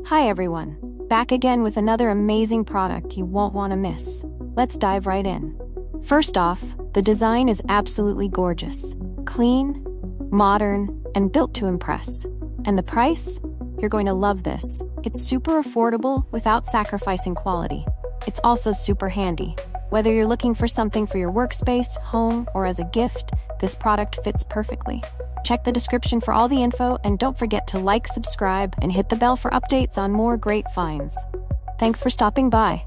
Hi everyone, back again with another amazing product you won't want to miss. Let's dive right in. First off, the design is absolutely gorgeous. Clean, modern, and built to impress. And the price? You're going to love this. It's super affordable without sacrificing quality. It's also super handy. Whether you're looking for something for your workspace, home, or as a gift, this product fits perfectly. Check the description for all the info, and don't forget to like, subscribe, and hit the bell for updates on more great finds. Thanks for stopping by.